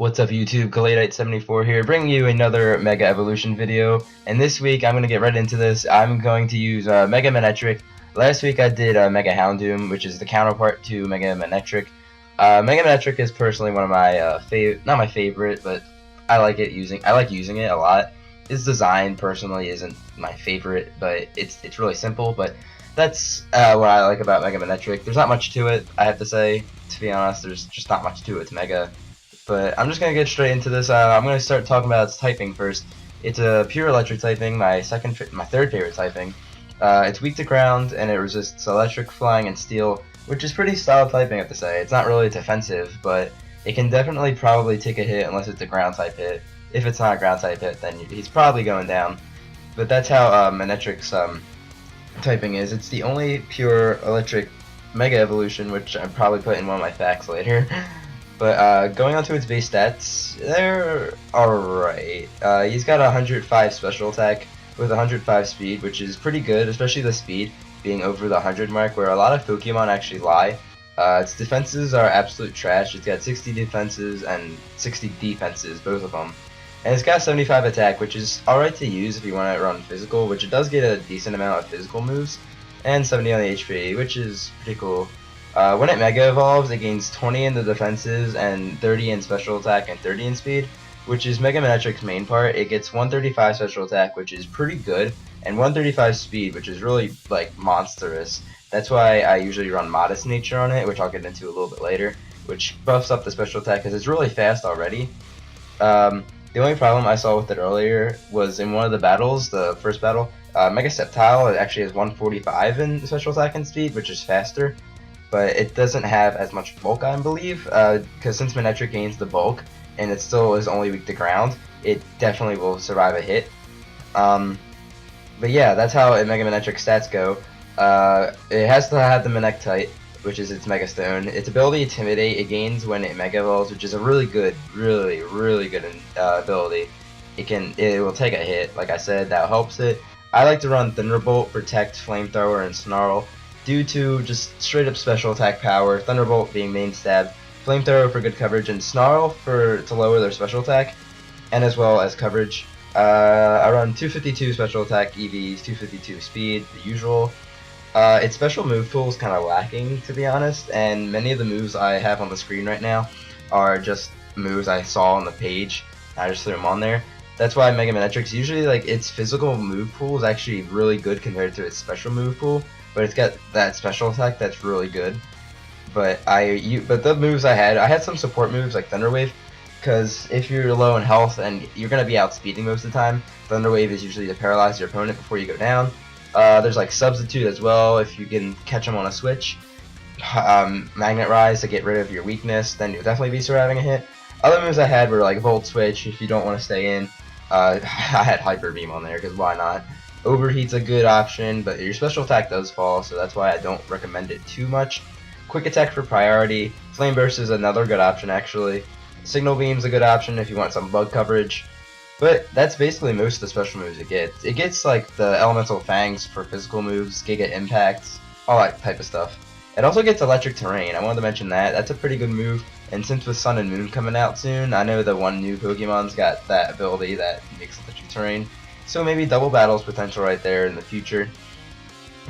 What's up YouTube, Galladite74 here, bringing you another Mega Evolution video, and this week I'm going to get right into this. I'm going to use Mega Manectric. Last week I did Mega Houndoom, which is the counterpart to Mega Manectric. Mega Manectric is personally one of my not my favorite, but I like using it a lot. Its design personally isn't my favorite, but it's really simple, but that's what I like about Mega Manectric. There's not much to it, I have to say. To be honest, there's just not much to it. It's Mega. But I'm just going to get straight into this. I'm going to start talking about its typing first. It's a pure electric typing, my third favorite typing. It's weak to ground, and it resists electric, flying, and steel, which is pretty solid typing, I have to say. It's not really defensive, but it can definitely probably take a hit unless it's a ground type hit. If it's not a ground type hit, then he's probably going down. But that's how Manectric's typing is. It's the only pure electric Mega Evolution, which I'll probably put in one of my facts later. But going on to its base stats, they're alright. He's got 105 special attack with 105 speed, which is pretty good, especially the speed being over the 100 mark, where a lot of Pokemon actually lie. Its defenses are absolute trash. It's got 60 defenses and 60 defenses, both of them. And it's got 75 attack, which is alright to use if you want to run physical, which it does get a decent amount of physical moves, and 70 on the HP, which is pretty cool. When it Mega Evolves, it gains 20 in the defenses and 30 in special attack and 30 in speed, which is Mega Manectric's main part. It gets 135 special attack, which is pretty good, and 135 speed, which is really, like, monstrous. That's why I usually run Modest Nature on it, which I'll get into a little bit later, which buffs up the special attack because it's really fast already. The only problem I saw with it earlier was in one of the battles, the first battle, Mega Sceptile, it actually has 145 in special attack and speed, which is faster. But it doesn't have as much bulk, I believe, because since Manectric gains the bulk, and it still is only weak to ground, it definitely will survive a hit. But yeah, that's how Mega Manectric stats go. It has to have the Manectite, which is its Mega Stone. Its ability Intimidate, it gains when it Mega Evolves, which is a really good, really good ability. It will take a hit, like I said, that helps it. I like to run Thunderbolt, Protect, Flamethrower, and Snarl, due to just straight up special attack power, Thunderbolt being main stab, Flamethrower for good coverage, and Snarl to lower their special attack, and as well as coverage. I run 252 special attack EVs, 252 speed, the usual. Its special move pool is kind of lacking, to be honest, and many of the moves I have on the screen right now are just moves I saw on the page. I just threw them on there. That's why Mega Manectric's usually, like, its physical move pool is actually really good compared to its special move pool. But it's got that special attack that's really good. But the moves I had some support moves like Thunder Wave, because if you're low in health and you're gonna be outspeeding most of the time, Thunder Wave is usually to paralyze your opponent before you go down. There's like Substitute as well if you can catch them on a switch. Magnet Rise to get rid of your weakness, then you'll definitely be surviving a hit. Other moves I had were like Volt Switch if you don't want to stay in. I had Hyper Beam on there because why not? Overheat's a good option, but your special attack does fall, so that's why I don't recommend it too much. Quick Attack for priority. Flame Burst is another good option, actually. Signal Beam's a good option if you want some bug coverage. But that's basically most of the special moves it gets. It gets like the Elemental Fangs for physical moves, Giga Impacts, all that type of stuff. It also gets Electric Terrain. I wanted to mention that. That's a pretty good move. And since with Sun and Moon coming out soon, I know the one new Pokemon's got that ability that makes Electric Terrain. So maybe double battles potential right there in the future.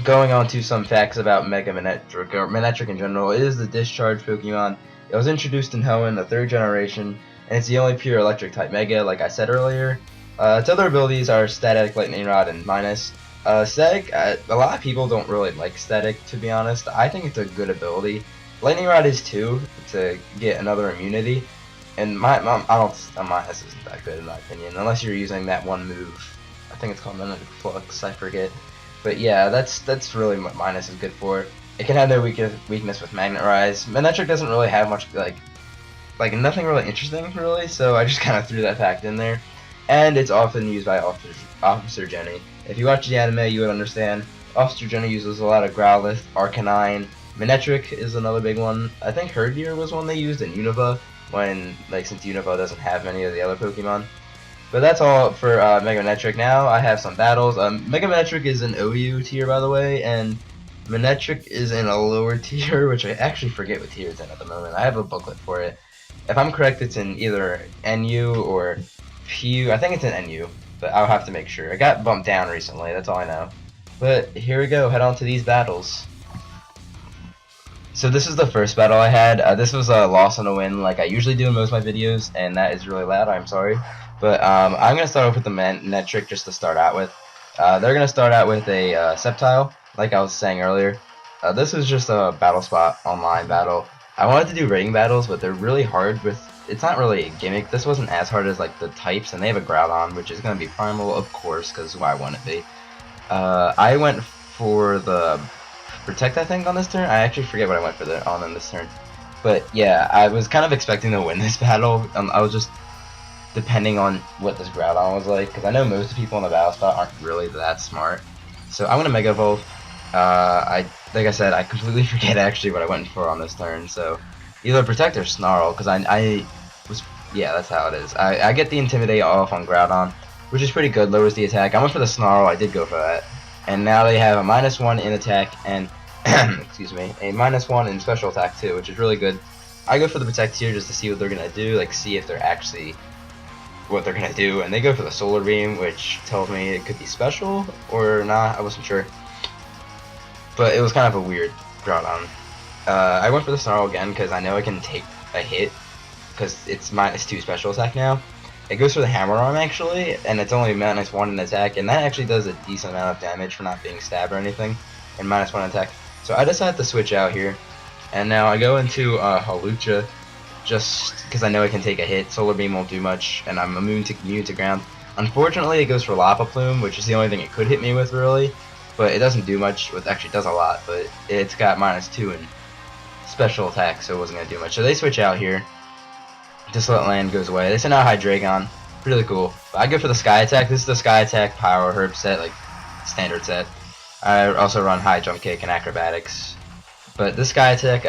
Going on to some facts about Mega Manectric, or Manectric in general, it is the Discharge Pokemon. It was introduced in Hoenn, the 3rd generation, and it's the only pure electric type Mega, like I said earlier. Its other abilities are Static, Lightning Rod, and Minus. Static, a lot of people don't really like Static, to be honest. I think it's a good ability. Lightning Rod is too, to get another immunity. And Minus isn't that good in my opinion, unless you're using that one move. I think it's called Magnetic Flux, I forget. But yeah, that's really what Minus is good for. It can have no weakness with Magnet Rise. Manectric doesn't really have much, like nothing really interesting, really, so I just kind of threw that fact in there. And it's often used by Officer Jenny. If you watch the anime, you would understand. Officer Jenny uses a lot of Growlithe, Arcanine. Manectric is another big one. I think Herdier was one they used in Unova, since Unova doesn't have many of the other Pokemon. But that's all for Mega Manectric. Now I have some battles. Mega Manectric is an OU tier, by the way, and Manectric is in a lower tier, which I actually forget what tier it's in at the moment. I have a booklet for it. If I'm correct, it's in either NU or PU. I think it's in NU, but I'll have to make sure. It got bumped down recently, that's all I know. But here we go, head on to these battles. So this is the first battle I had. This was a loss and a win like I usually do in most of my videos, and that is really loud, I'm sorry. But I'm going to start off with the Manectric just to start out with. They're going to start out with a Sceptile, like I was saying earlier. This is just a battle spot online battle. I wanted to do rating battles, but they're really hard with... It's not really a gimmick. This wasn't as hard as like the types, and they have a Groudon, which is going to be Primal, of course, because why wouldn't it be? I went for the Protect, I think, on this turn. I actually forget what I went for on this turn. But yeah, I was kind of expecting to win this battle. I was just depending on what this Groudon was like, because I know most people in the battle spot aren't really that smart. So I'm going to Mega Evolve. Like I said, I completely forget actually what I went for on this turn. So either Protect or Snarl, because I was... Yeah, that's how it is. I get the Intimidate off on Groudon, which is pretty good, lowers the attack. I went for the Snarl, I did go for that. And now they have a -1 in attack and excuse me, a -1 in special attack too, which is really good. I go for the Protect here just to see what they're gonna do, like see if they're actually what they're gonna do, and they go for the Solar Beam, which tells me it could be special or not. I wasn't sure, but it was kind of a weird Groudon. I went for the Snarl again because I know I can take a hit because it's -2 special attack now. It goes for the Hammer Arm actually, and it's only -1 in attack, and that actually does a decent amount of damage for not being stabbed or anything, and -1 attack. So I decided to switch out here, and now I go into Hawlucha, just because I know I can take a hit. Solar Beam won't do much, and I'm immune to ground. Unfortunately, it goes for Lava Plume, which is the only thing it could hit me with really, but it doesn't do much. It actually does a lot, but it's got -2 in special attack, so it wasn't going to do much. So they switch out here. Dissolute Land goes away. They send out Hydreigon. Really cool. But I go for the Sky Attack. This is the Sky Attack Power Herb set, like standard set. I also run High Jump Kick and Acrobatics. But this Sky Attack,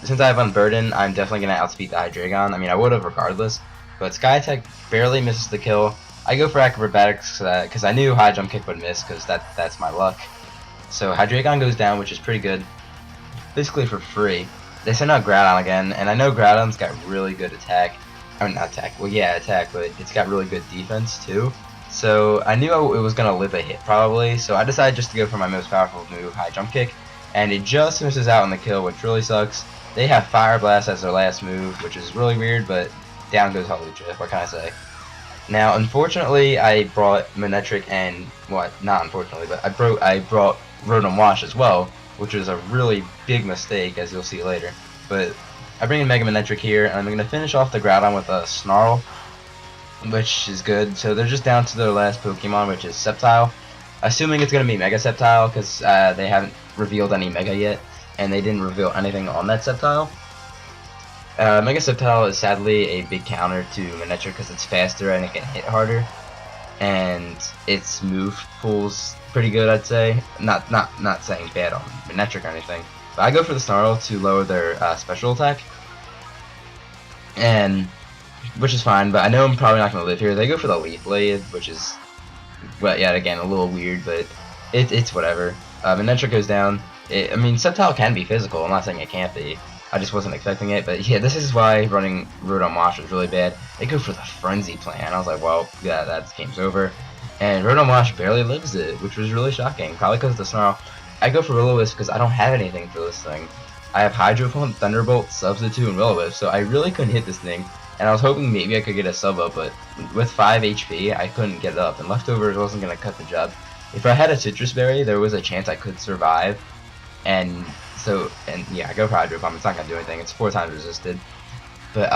since I have Unburden, I'm definitely going to outspeed the Hydreigon. I mean, I would have regardless. But Sky Attack barely misses the kill. I go for Acrobatics because I knew High Jump Kick would miss because that's my luck. So Hydreigon goes down, which is pretty good. Basically for free. They send out Groudon again, and I know Groudon's got really good attack. I mean, not attack. Well, yeah, attack, but it's got really good defense too. So I knew it was gonna live a hit probably. So I decided just to go for my most powerful move, High Jump Kick, and it just misses out on the kill, which really sucks. They have Fire Blast as their last move, which is really weird, but down goes Hawlucha. What can I say? Now, unfortunately, I brought Manectric and not unfortunately, but I brought Rotom Wash as well, which was a really big mistake, as you'll see later. But I bring in Mega Manectric here, and I'm going to finish off the Groudon with a Snarl, which is good. So they're just down to their last Pokemon, which is Sceptile. Assuming it's going to be Mega Sceptile, because they haven't revealed any Mega yet, and they didn't reveal anything on that Sceptile. Mega Sceptile is sadly a big counter to Manectric because it's faster and it can hit harder, and its move pool's pretty good, I'd say. Not saying bad on Manectric or anything, but I go for the Snarl to lower their special attack, and which is fine. But I know I'm probably not going to live here. They go for the Leaf Blade, which is, well, yeah, again a little weird, but it's whatever. Manectric goes down. I mean, Sceptile can be physical. I'm not saying it can't be. I just wasn't expecting it, but yeah, this is why running Rotom Wash was really bad. They go for the Frenzy Plan. I was like, well, yeah, that game's over. And Rotom Wash barely lives it, which was really shocking. Probably because of the Snarl. I go for Will-O-Wisp because I don't have anything for this thing. I have Hydro Pump, Thunderbolt, Substitute, and Will-O-Wisp, so I really couldn't hit this thing. And I was hoping maybe I could get a sub up, but with 5 HP, I couldn't get it up, and Leftovers wasn't going to cut the job. If I had a Citrus Berry, there was a chance I could survive. And yeah, I go for Hydro Pump. It's not gonna do anything. It's 4 times resisted. But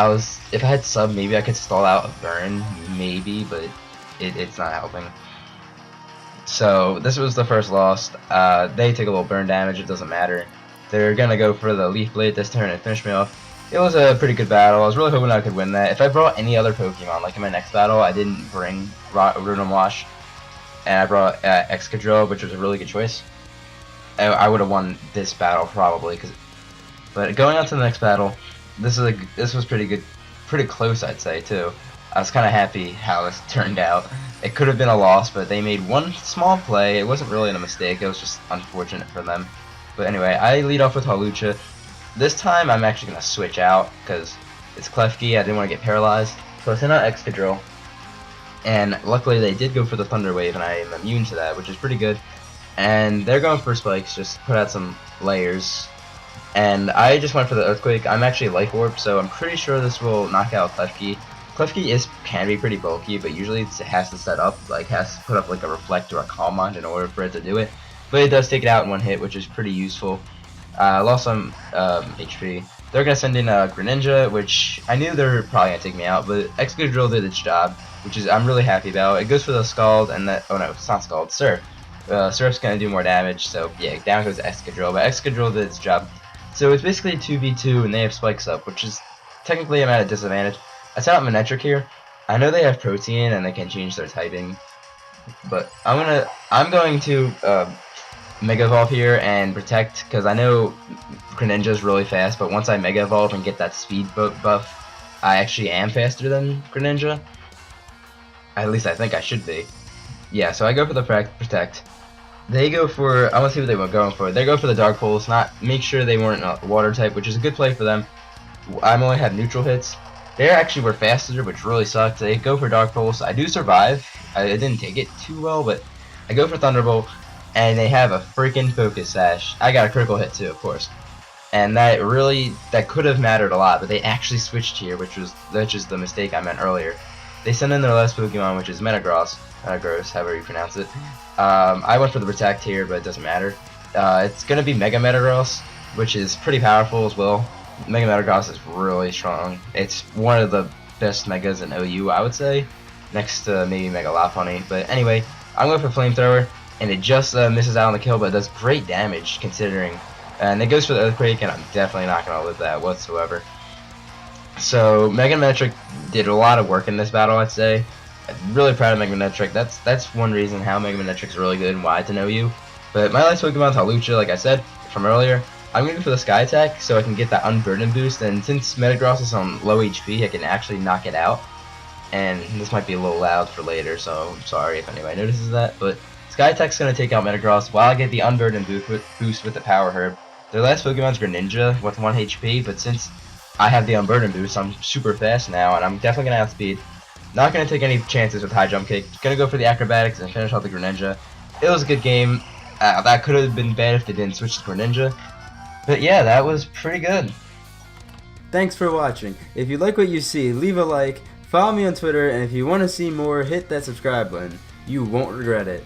if I had sub, maybe I could stall out a burn, maybe, but it's not helping. So this was the first loss. They take a little burn damage. It doesn't matter. They're gonna go for the Leaf Blade this turn and finish me off. It was a pretty good battle. I was really hoping I could win that. If I brought any other Pokemon, like in my next battle, I didn't bring Rotom Wash, and I brought Excadrill, which was a really good choice. I would have won this battle probably, but going on to the next battle, this was pretty good, pretty close, I'd say too. I was kind of happy how this turned out. It could have been a loss, but they made one small play. It wasn't really a mistake. It was just unfortunate for them. But anyway, I lead off with Hawlucha. This time I'm actually gonna switch out because It's Klefki. I didn't want to get paralyzed, so I sent out Excadrill. And luckily they did go for the Thunder Wave, and I am immune to that, which is pretty good. And they're going for Spikes, just put out some layers. And I just went for the Earthquake. I'm actually Life Orb, so I'm pretty sure this will knock out Klefki. Klefki can be pretty bulky, but usually it has to set up, like has to put up like a Reflect or a Calm Mind in order for it to do it. But it does take it out in one hit, which is pretty useful. Lost some HP. They're gonna send in a Greninja, which I knew they were probably gonna take me out, but Excadrill did its job, which is I'm really happy about. It goes for the Scald, and that oh no, it's not Scald, Surf. Surf's gonna do more damage, so yeah, down goes Excadrill, but Excadrill did its job. So it's basically 2v2, and they have Spikes up, which is technically I'm at a disadvantage. I sent out Manectric here. I know they have Protein and they can change their typing, but I'm going to Mega Evolve here and Protect, because I know Greninja is really fast, but once I Mega Evolve and get that speed buff, I actually am faster than Greninja. At least I think I should be. Yeah, so I go for the Protect. They go for, I want to see what they were going for. They go for the Dark Pulse, make sure they weren't a Water type, which is a good play for them. I only had neutral hits. They actually were faster, which really sucked. They go for Dark Pulse. I do survive. I didn't take it too well, but I go for Thunderbolt, and they have a freaking Focus Sash. I got a critical hit too, of course. And that could have mattered a lot, but they actually switched here, which is the mistake I meant earlier. They sent in their last Pokemon, which is Metagross, however you pronounce it. I went for the Protect here, but it doesn't matter. It's going to be Mega Metagross, which is pretty powerful as well. Mega Metagross is really strong. It's one of the best Megas in OU, I would say, next to maybe Mega Lopunny. But anyway, I'm going for Flamethrower, and it just misses out on the kill, but it does great damage considering. And it goes for the Earthquake, and I'm definitely not going to live that whatsoever. So Mega Manectric did a lot of work in this battle, I'd say. I'm really proud of Mega Manectric. That's one reason how Mega Manectric's really good and why to know you. But my last Pokemon's Hawlucha, like I said from earlier. I'm going to go for the Sky Attack so I can get that Unburden boost, and since Metagross is on low HP, I can actually knock it out. And this might be a little loud for later, so I'm sorry if anybody notices that. But Sky Attack's going to take out Metagross while I get the Unburden boost with the Power Herb. Their last Pokemon's Greninja with 1 HP, but since I have the Unburden boost, I'm super fast now, and I'm definitely going to outspeed. Not going to take any chances with High Jump Kick. Going to go for the Acrobatics and finish off the Greninja. It was a good game. That could have been bad if they didn't switch to Greninja. But yeah, that was pretty good. Thanks for watching. If you like what you see, leave a like, follow me on Twitter, and if you want to see more, hit that subscribe button. You won't regret it.